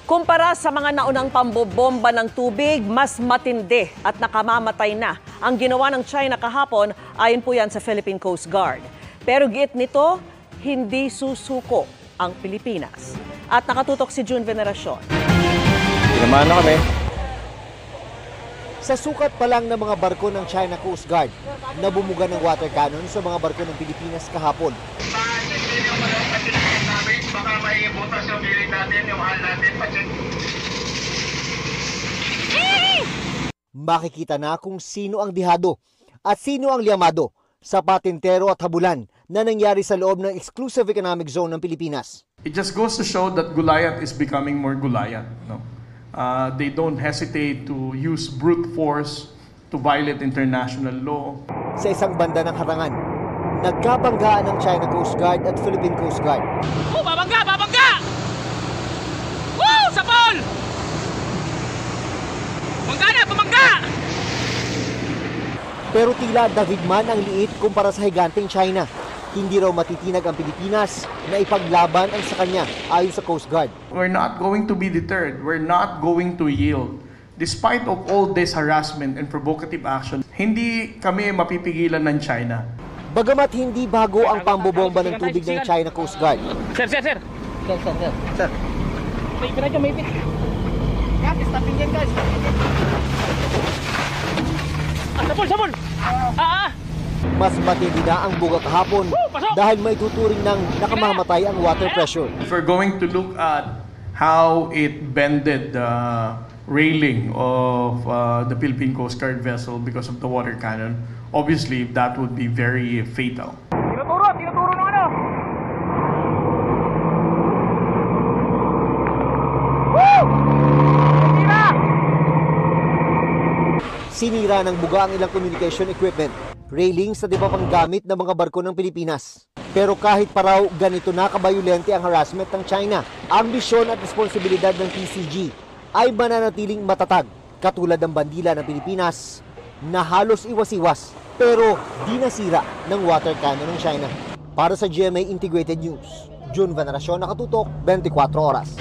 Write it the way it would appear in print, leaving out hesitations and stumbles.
Kumpara sa mga naunang pambobomba ng tubig, mas matindi at nakamamatay na ang ginawa ng China kahapon, ayon po yan sa Philippine Coast Guard. Pero giit nito, hindi susuko ang Pilipinas. At nakatutok si June Veneracion. Tinamaan na kami. Sa sukat pa lang ng mga barko ng China Coast Guard, nabumuga ng water cannon sa mga barko ng Pilipinas kahapon. Baka may butas yung piling natin, yung hal natin, pa-check. Makikita na kung sino ang dihado at sino ang liyamado sa patintero at habulan na nangyari sa loob ng Exclusive Economic Zone ng Pilipinas. It just goes to show that Gulayat is becoming more Gulayat. No? They don't hesitate to use brute force to violate international law. Sa isang banda ng harangan, nagkabanggaan ng China Coast Guard at Philippine Coast Guard. Oh, babangga! Babangga! Woo! Sapol! Bangga na! Bumangga! Pero tila daigman ang liit kumpara sa higanteng China. Hindi raw matitinag ang Pilipinas na ipaglaban ang sa kanya ayon sa Coast Guard. We're not going to be deterred. We're not going to yield. Despite of all this harassment and provocative action, hindi kami mapipigilan ng China. Bagamat hindi bago ang pambobomba ng tubig ng China Coast Guard. Sir! Sir! May ipin na dyan, may ipin. Guys, stopin dyan, guys. Sabon! Mas matindi na ang buga kahapon dahil may tuturing ng nakamamatay ang water pressure. If we're going to look at how it bended the railing of the Philippine Coast Guard vessel because of the water cannon, obviously that would be very fatal. Tinuturo ng ano? Woo! Sinira ng buga ang ilang communication equipment, railings sa iba pang gamit ng mga barko ng Pilipinas. Pero kahit pa raw ganito na kabayulente ang harassment ng China, ang misyon at responsibilidad ng PCG ay mananatiling matatag, katulad ng bandila ng Pilipinas na halos iwas-iwas pero di nasira ng water cannon ng China. Para sa GMA Integrated News, June Veneracion, nakatutok, 24 oras.